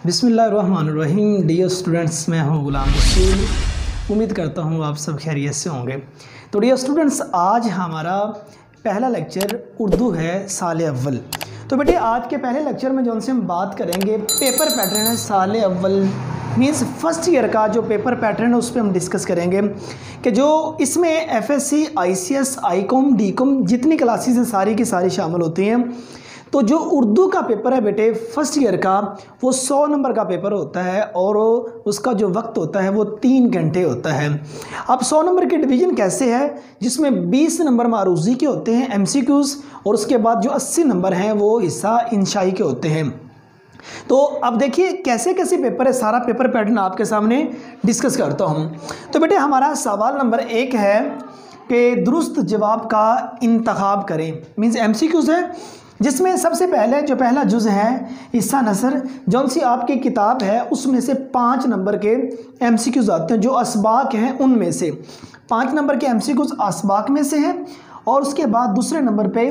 बिस्मिल्लाहिर्रहमानिर्रहीम। Dear students, मैं हूं गुलाम रसूल। उम्मीद करता हूं आप सब खैरियत से होंगे। तो डियर स्टूडेंट्स, आज हमारा पहला लेक्चर उर्दू है साल अव्वल। तो बेटे आज के पहले लेक्चर में जो हम बात करेंगे पेपर पैटर्न है साल अव्वल मीन्स फर्स्ट ईयर का जो पेपर पैटर्न है उस पर हम डिस्कस करेंगे कि जो इसमें एफएससी, आईसीएस, आईकॉम, डीकॉम जितनी क्लासेस हैं सारी की सारी शामिल होती हैं। तो जो उर्दू का पेपर है बेटे फर्स्ट ईयर का वो 100 नंबर का पेपर होता है और उसका जो वक्त होता है वो 3 घंटे होता है। अब 100 नंबर के डिवीज़न कैसे है, जिसमें 20 नंबर मारूज़ी के होते हैं एमसीक्यूज़ और उसके बाद जो 80 नंबर हैं वो हिस्सा इंशाई के होते हैं। तो अब देखिए कैसे कैसे पेपर है, सारा पेपर पैटर्न आपके सामने डिस्कस करता हूँ। तो बेटे हमारा सवाल नंबर 1 है कि दुरुस्त जवाब का इंतखाब करें, मीन्स एमसीक्यूज़ है, जिसमें सबसे पहले जो पहला जुज़ है हिस्सा नसर, जौन सी आपकी किताब है उसमें से 5 नंबर के एमसीक्यूज़ आते हैं जो असबाक हैं उनमें से 5 नंबर के एमसीक्यूज़ असबाक में से हैं। और उसके बाद दूसरे नंबर पे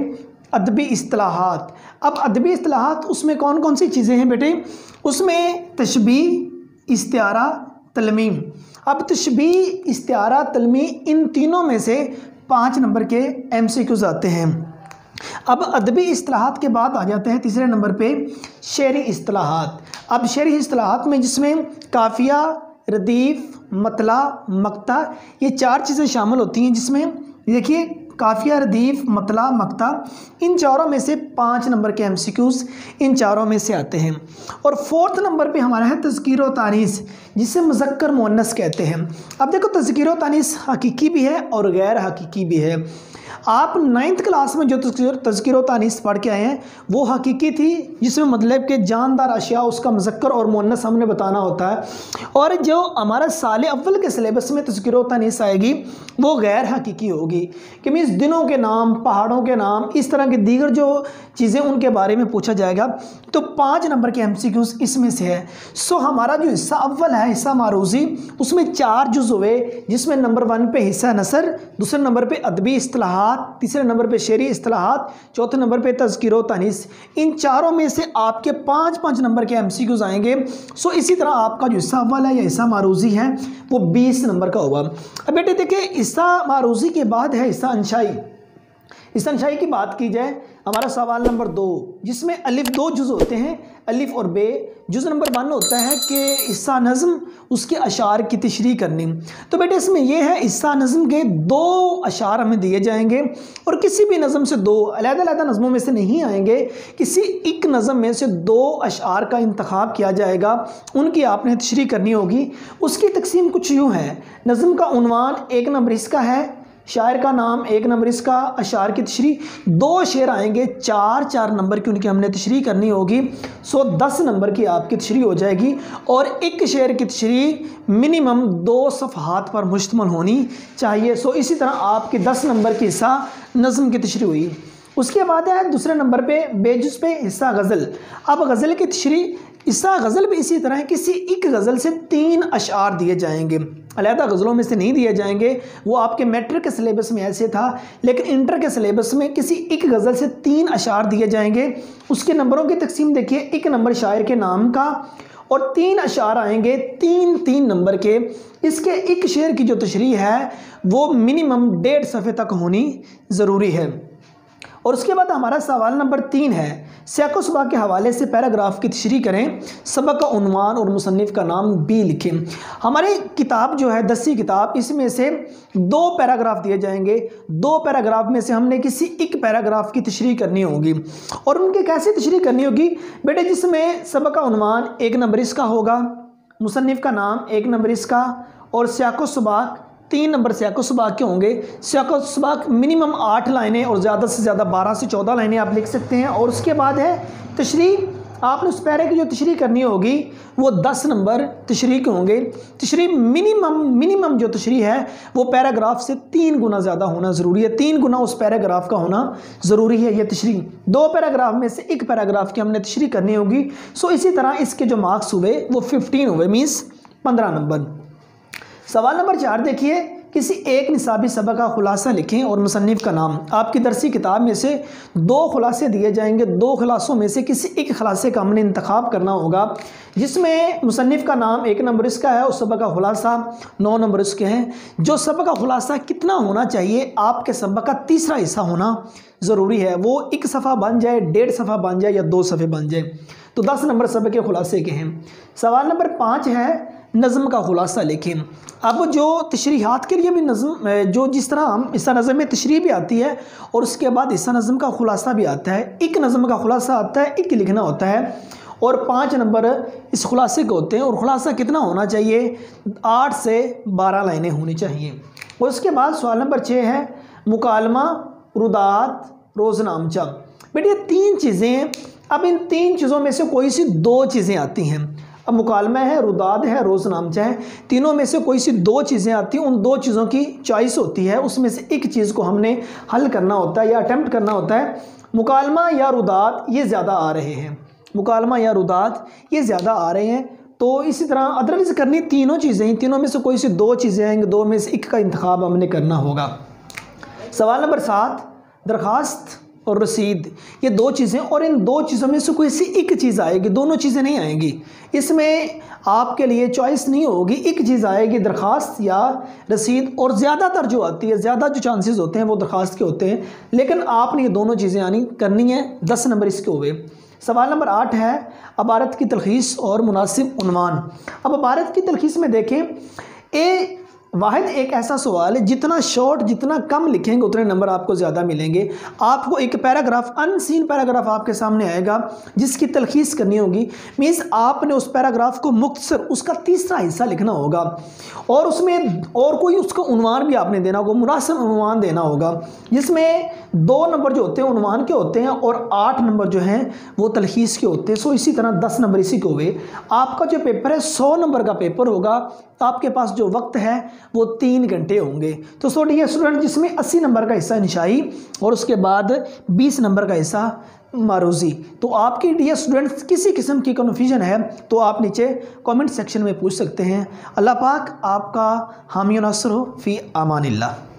अदबी इस्तिलाहात। अब अदबी इस्तिलाहात उसमें कौन कौन सी चीज़ें हैं बेटे, उसमें तशबीह, इस्तिआरा, तलमीम। अब तशबीह, इस्तिआरा, तलमीम इन तीनों में से 5 नंबर के एमसीक्यूज़ आते हैं। अब अदबी इस्तिलाहात के बाद आ जाते हैं तीसरे नंबर पे शेरी इस्तिलाहात। अब शेरी इस्तिलाहात में जिसमें काफिया, रदीफ, मतला, मक्ता ये 4 चीज़ें शामिल होती हैं, जिसमें देखिए काफिया, रदीफ, मतला, मक्ता इन चारों में से 5 नंबर के एमसीक्यूज़ इन चारों में से आते हैं। और 4th नंबर पे हमारा है तज़कीर व तानीस, जिसे मुज़क्कर मुअन्नस कहते हैं। अब देखो तज़कीर व तानीस हकीकी भी है और गैर हकीकी भी है। आप 9th क्लास में जो तज़कीर व तानीस पढ़ के आए हैं वो हकीकी थी, जिसमें मतलब कि जानदार अशिया उसका मुज़क्कर और मुअन्नस हमने बताना होता है। और जो हमारा साल अव्वल के सिलेबस में तज़कीर व तानीस आएगी वो गैर हकीकी होगी, कि मीन्स दिनों के नाम, पहाड़ों के नाम, इस तरह की दीगर जो चीज़ें उनके बारे में पूछा जाएगा। तो 5 नंबर के एमसीक्यूज़ इसमें से है। सो हमारा जो हिस्सा अव्वल है, हिस्सा मारूज़ी, उसमें 4 जुज़ हुए, जिसमें नंबर 1 पे हिस्सा नसर, दूसरे नंबर पे अदबी इस्तिलाहात, तीसरे नंबर पे शेरी इस्तिलाहात, चौथे नंबर पे तज़कीर व तानीस। इन चारों में से आपके 5-5 नंबर के एमसीक्यूज़ आएंगे। सो इसी तरह आपका जो हिस्सा अव्वल है या हिस्सा मारूज़ी है वो 20 नंबर का होगा। अब बेटे देखिए हिस्सा मारूज़ी के बाद है हिस्सा अंशाई। इस अंशाई की बात की जाए, हमारा सवाल नंबर 2 जिसमें अलिफ 2 जुज़ होते हैं, अलिफ और बे। जुज़ नंबर 1 होता है कि हिस्सा नज़म, उसके अशार की तशरीह करनी। तो बेटे इसमें यह है हिस्सा नज़म के 2 अशार हमें दिए जाएंगे और किसी भी नज़म से 2 अलग-अलग नज़मों में से नहीं आएंगे, किसी एक नज़म में से 2 अशार का इंतखाब किया जाएगा, उनकी आपने तशरीह करनी होगी। उसकी तकसीम कुछ यूँ है, नज़म का उन्वान 1 नंबर इसका है, शायर का नाम 1 नंबर इसका, अशार की तशरीह 2 शेर आएंगे 4-4 नंबर की उनकी हमने तशरीह करनी होगी। सो 10 नंबर की आपकी तशरीह हो जाएगी और एक शेर की तशरीह मिनिमम 2 सफ़हात पर मुश्तमल होनी चाहिए। सो इसी तरह आपकी 10 नंबर की हिस्सा नज़म की तशरीह हुई। उसके बाद है दूसरे नंबर पे बेजुज़ पे हिस्सा गज़ल। अब गज़ल की तशरीह, हिस्सा गज़ल भी इसी तरह है, किसी एक गज़ल से 3 अशार दिए जाएंगे, अलहदा गज़लों में से नहीं दिए जाएंगे। वो आपके मैट्रिक के सिलेबस में ऐसे था, लेकिन इंटर के सिलेबस में किसी एक गज़ल से 3 अशार दिए जाएंगे। उसके नंबरों की तकसीम देखिए, 1 नंबर शायर के नाम का और 3 अशार आएंगे 3-3 नंबर के। इसके एक शेर की जो तशरीह है वो मिनिमम 1.5 सफ़े तक होनी ज़रूरी है। और उसके बाद हमारा सवाल नंबर 3 है, सियाक़ व सबक़ के हवाले से पैराग्राफ की तशरीह करें, सबक का उन्वान और मुसन्निफ़ का नाम भी लिखें। हमारी किताब जो है 10वीं किताब, इसमें से 2 पैराग्राफ दिए जाएंगे। 2 पैराग्राफ में से हमने किसी एक पैराग्राफ की तशरीह करनी होगी। और उनकी कैसे तशरीह करनी होगी बेटे, जिसमें सबक का उन्वान 1 नंबर इसका होगा, मुसन्निफ़ का नाम 1 नंबर इसका और सियाक़ व सबक़ 3 नंबर सियाक़ व सबक़ के होंगे। सियाक़ व सबक़ मिनिमम 8 लाइनें और ज़्यादा से ज़्यादा 12 से 14 लाइनें आप लिख सकते हैं। और उसके बाद है तशरीह, आपने उस पैरे की जो तशरीह करनी होगी वो 10 नंबर तशरीह के होंगे। तशरीह मिनिमम जो तशरीह है वो पैराग्राफ से 3 गुना ज़्यादा होना ज़रूरी है, 3 गुना उस पैराग्राफ का होना ज़रूरी है। ये तशरीह 2 पैराग्राफ में से 1 पैराग्राफ की हमने तशरीह करनी होगी। सो इसी तरह इसके जो मार्क्स हुए वो 15 हुए, मीन्स 15 नंबर। सवाल नंबर 4 देखिए, किसी एक निसाबी सबक का खुलासा लिखें और मुसन्निफ़ का नाम। आपकी दरसी किताब में से 2 खुलासे दिए जाएंगे, 2 खुलासों में से किसी एक खुलासे का हमने इंतखाब करना होगा, जिसमें मुसन्निफ़ का नाम 1 नंबर इसका है और सबक का खुलासा 9 नंबर इसके हैं। जो सबक का खुलासा कितना होना चाहिए, आपके सबक का तीसरा हिस्सा होना ज़रूरी है। वो 1 सफ़ा बन जाए, 1.5 सफ़ा बन जाए या 2 सफ़े बन जाए। तो 10 नंबर सबक के खुलासे के हैं। सवाल नंबर 5 है नज़म का खुलासा लिखें। अब जो तशरीहात के लिए भी नज़म, जो जिस तरह हम हिस्सा नज़म में तशरीह भी आती है और उसके बाद हिस्सा नज़म का खुलासा भी आता है। 1 नज़म का खुलासा आता है, 1 लिखना होता है और 5 नंबर इस खुलासे के होते हैं। और खुलासा कितना होना चाहिए, 8 से 12 लाइनें होनी चाहिए। और उसके बाद सवाल नंबर 6 है मुकालमा, रुदात, रोज़नामचा। बेटे ये 3 चीज़ें, अब इन 3 चीज़ों में से कोई सी 2 चीज़ें आती हैं। अब मुकालमा है, रुदात है, रोज़नामचा है, तीनों में से कोई सी 2 चीज़ें आती हैं। उन 2 चीज़ों की चॉइस होती है, उसमें से एक चीज़ को हमने हल करना होता है या अटैम्प्ट करना होता है। मुकालमा या रुदात ये ज़्यादा आ रहे हैं, मुकालमा या रुदात ये ज़्यादा आ रहे हैं। तो इसी तरह अदरवाइज करनी तीनों चीज़ें हैं, तीनों में से कोई सी 2 चीज़ें आएंगी, 2 में से एक का इंतखाब हमने करना होगा। सवाल नंबर 7 दरख्वास्त और रसीद, ये 2 चीज़ें, और इन 2 चीज़ों में से कोई सी एक चीज़ आएगी, दोनों चीज़ें नहीं आएंगी। इसमें आपके लिए चॉइस नहीं होगी, एक चीज़ आएगी दरख्वास्त या रसीद। और ज़्यादातर जो आती है, ज़्यादा जो चांसेस होते हैं वो दरख्वास्त के होते हैं, लेकिन आपने ये दोनों चीज़ें आनी करनी है। 10 नंबर इसके हुए। सवाल नंबर 8 है अबारत की तलखीस और मुनासिब उन्वान। अब अबारत की तलखीस में देखें, ए वाहिद एक ऐसा सवाल है जितना शॉर्ट, जितना कम लिखेंगे उतने नंबर आपको ज़्यादा मिलेंगे। आपको एक पैराग्राफ, अनसीन पैराग्राफ आपके सामने आएगा जिसकी तलखीस करनी होगी। मीन्स आपने उस पैराग्राफ को मुख्तसर उसका तीसरा हिस्सा लिखना होगा और उसमें और कोई उसका उन्वान भी आपने देना होगा, मुनासिब उन्वान देना होगा, जिसमें 2 नंबर जो होते हैं उन्वान के होते हैं और 8 नंबर जो हैं वो तलखीस के होते हैं। सो इसी तरह 10 नंबर इसी के हुए। आपका जो पेपर है 100 नंबर का पेपर होगा। आपके पास जो वक्त है वो 3 घंटे होंगे। तो सो डियर स्टूडेंट, जिसमें 80 नंबर का हिस्सा इंशाई और उसके बाद 20 नंबर का हिस्सा मारूजी। तो आपके डियर स्टूडेंट्स किसी किस्म की कन्फ्यूजन है तो आप नीचे कमेंट सेक्शन में पूछ सकते हैं। अल्लाह पाक आपका हामी नासर हो, फ़ी अमानिल्लाह।